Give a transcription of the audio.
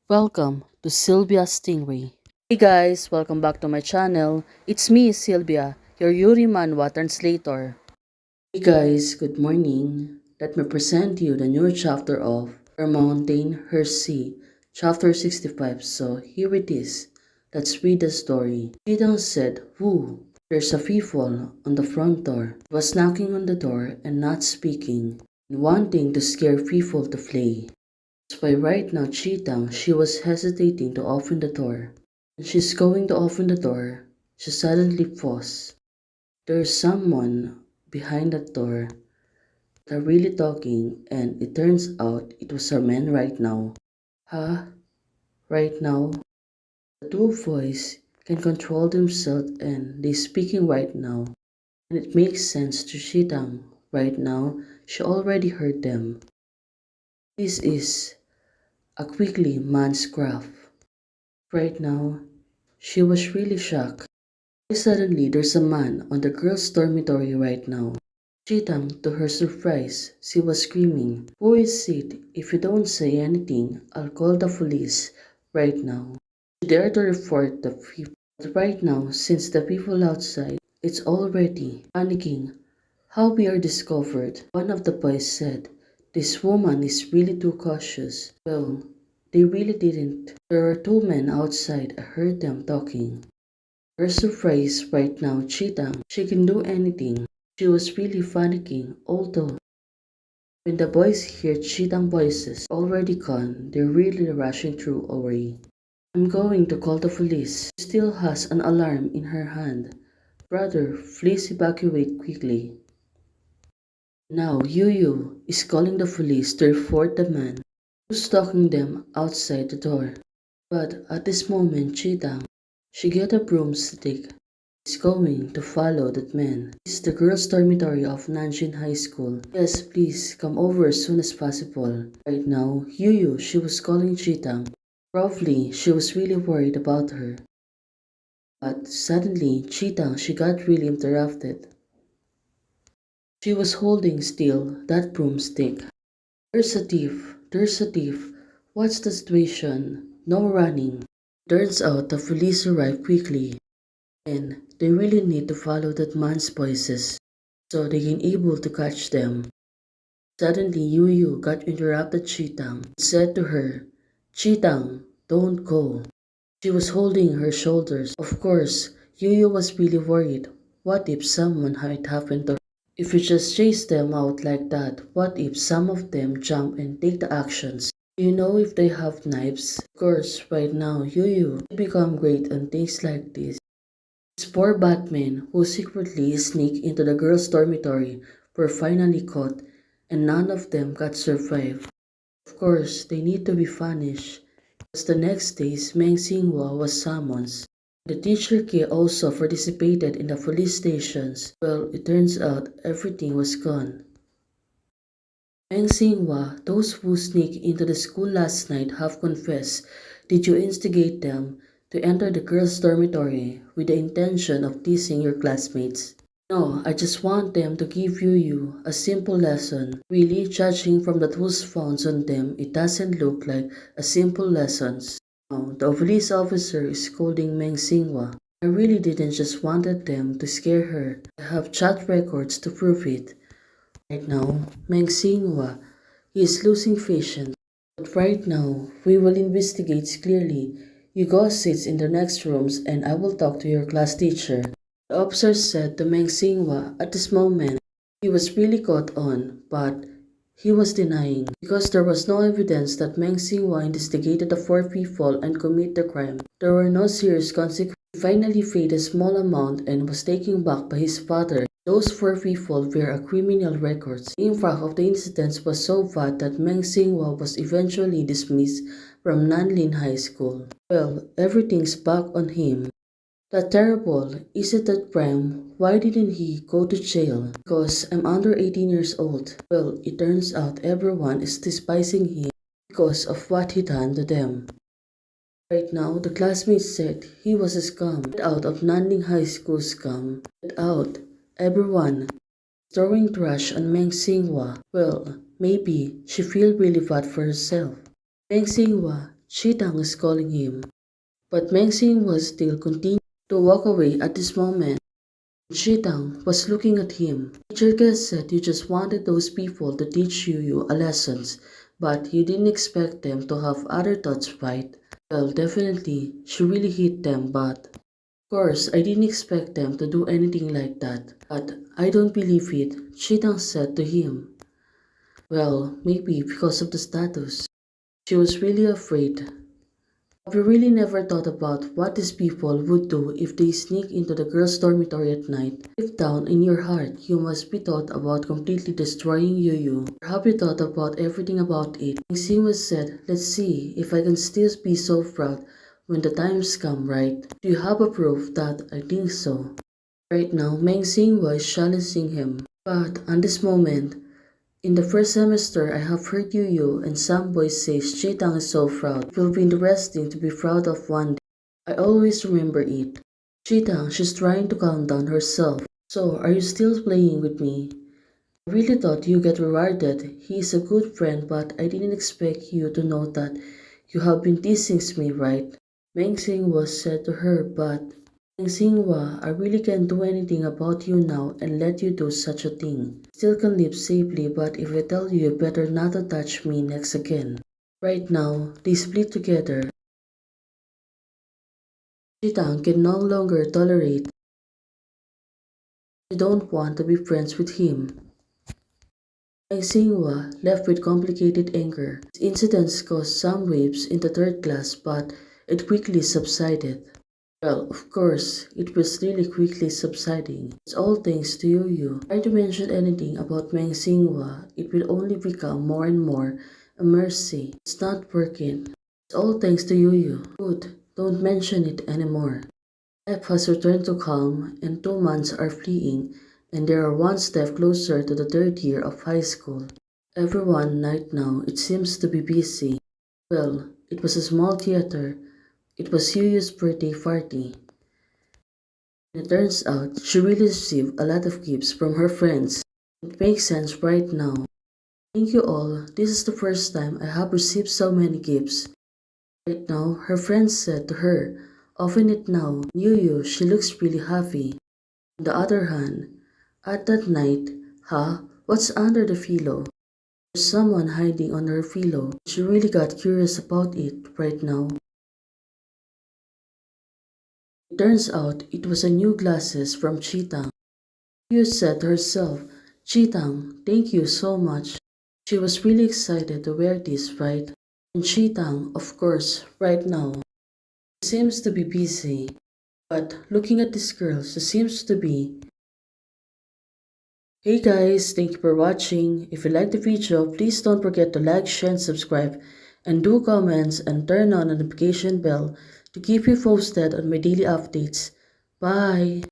Welcome to Sylvia Stingray. Hey guys, welcome back to my channel. It's me, Sylvia, your Yuri Manhwa translator. Hey guys, good morning. Let me present you the new chapter of Her Mountain, Her Sea, chapter 65. So here it is. Let's read the story. Jidang said, "Woo, there's a people on the front door." He was knocking on the door and not speaking, and wanting to scare people to flee. That's why right now Chitang, she was hesitating to open the door. And she's going to open the door. She suddenly paused. There's someone behind that door. They're really talking, and it turns out it was our man right now. Huh? Right now? The two boys can control themselves and they speaking right now. And it makes sense to Chitang. Right now, she already heard them. This is a quickly man's craft. Right now, she was really shocked. Suddenly, there's a man on the girls' dormitory right now. Chitang, to her surprise, she was screaming, "Who is it? If you don't say anything, I'll call the police right now." She dared to report the people. But right now, since the people outside, it's already panicking. How we are discovered, one of the boys said. This woman is really too cautious. Well, they really didn't. There were two men outside. I heard them talking. Her surprise right now, Chitang. She can do anything. She was really panicking, although when the boys hear Chitang voices already gone, they're really rushing through away. "I'm going to call the police." She still has an alarm in her hand. "Brother, please evacuate quickly." Now Yu is calling the police to report the man who's stalking them outside the door. But at this moment, Chitang, she get a broomstick. Is going to follow that man. This is the girls' dormitory of Nanjing High School. Yes, please come over as soon as possible. Right now, Yu, she was calling Chitang. Probably she was really worried about her. But suddenly, Chitang, she got really interrupted. She was holding still that broomstick. "There's a thief! There's a thief! What's the situation? No running." Turns out the police arrived quickly, and they really need to follow that man's voices so they can able to catch them. Suddenly Yu got interrupted Chitang and said to her, "Chitang, don't go." She was holding her shoulders. Of course, Yu was really worried. What if someone might happen to her? If you just chase them out like that, what if some of them jump and take the actions? Do you know if they have knives? Of course, right now, Yu become great on things like this. These four Batmen who secretly sneak into the girls' dormitory were finally caught, and none of them got survived. Of course, they need to be punished. Because the next day, Meng Xinhua was summoned. The teacher Ke also participated in the police stations. Well, it turns out everything was gone. Meng Xinhua, those who sneaked into the school last night have confessed. Did you instigate them to enter the girls' dormitory with the intention of teasing your classmates? No, I just want them to give you a simple lesson. Really, judging from the tools found on them, it doesn't look like a simple lesson. Now, the police officer is scolding Meng Xinhua. I really didn't just wanted them to scare her. I have chat records to prove it. Right now, Meng Xinhua, he is losing patience. But right now, we will investigate clearly. You go sit in the next rooms and I will talk to your class teacher. The officer said to Meng Xinhua at this moment. He was really caught on, but he was denying because there was no evidence that Meng Xinhua instigated the four people and committed the crime. There were no serious consequences. He finally paid a small amount and was taken back by his father. Those four people were a criminal records. The impact of the incidents was so bad that Meng Xinhua was eventually dismissed from Nanlin High School. Well, everything's back on him. That terrible. Is it that crime? Why didn't he go to jail? Because I'm under 18 years old. Well, it turns out everyone is despising him because of what he done to them. Right now, the classmates said he was a scum. Get out of Nanling High School, scum. Get out. Everyone. Throwing trash on Meng Xinhua. Well, maybe she feel really bad for herself. Meng Xinhua, Chitang is calling him. But Meng Xing was still continuing to walk away at this moment. Chitang was looking at him. Teacher Guest said you just wanted those people to teach you a lessons, but you didn't expect them to have other thoughts, right? Well, definitely, she really hit them, but of course, I didn't expect them to do anything like that. But I don't believe it, Chitang said to him. Well, maybe because of the status. She was really afraid. Have you really never thought about what these people would do if they sneak into the girls' dormitory at night? Deep down in your heart, you must be thought about completely destroying Yu. Or have you thought about everything about it? Meng Xinhua said, let's see if I can still be so proud when the times come, right? Do you have a proof that I think so? Right now, Meng Xinhua is challenging him. But on this moment, in the first semester, I have heard Yu and some boys say Chitang is so proud. It will be interesting to be proud of one day. I always remember it. Chitang, she's trying to calm down herself. So, are you still playing with me? I really thought you get rewarded. He is a good friend, but I didn't expect you to know that you have been teasing me, right? Meng Xing was said to her, but Meng Xinhua, I really can't do anything about you now and let you do such a thing. Still can live safely, but if I tell you, you better not to touch me next again. Right now, they split together. Chitang can no longer tolerate. She don't want to be friends with him. Meng Xinhua left with complicated anger. This incident caused some waves in the third class, but it quickly subsided. Well, of course, it was really quickly subsiding. It's all thanks to Yu. Try to mention anything about Meng Xinhua, it will only become more and more a mercy. It's not working. It's all thanks to Yu. Good, don't mention it anymore. Life has returned to calm, and 2 months are fleeing, and they are one step closer to the third year of high school. Everyone right now, it seems to be busy. Well, it was a small theater. It was Yu's birthday party. And it turns out she really received a lot of gifts from her friends. It makes sense right now. Thank you all. This is the first time I have received so many gifts. Right now, her friends said to her, open it now. Yu, she looks really happy. On the other hand, at that night, what's under the pillow? There's someone hiding on her pillow. She really got curious about it right now. It turns out it was a new glasses from Chitang. Yu said to herself, Chitang, thank you so much. She was really excited to wear this, right? And Chitang, of course, right now, seems to be busy. But looking at this girl, she seems to be. Hey guys, thank you for watching. If you liked the video, please don't forget to like, share, and subscribe. And do comments and turn on the notification bell to keep you posted on my daily updates. Bye!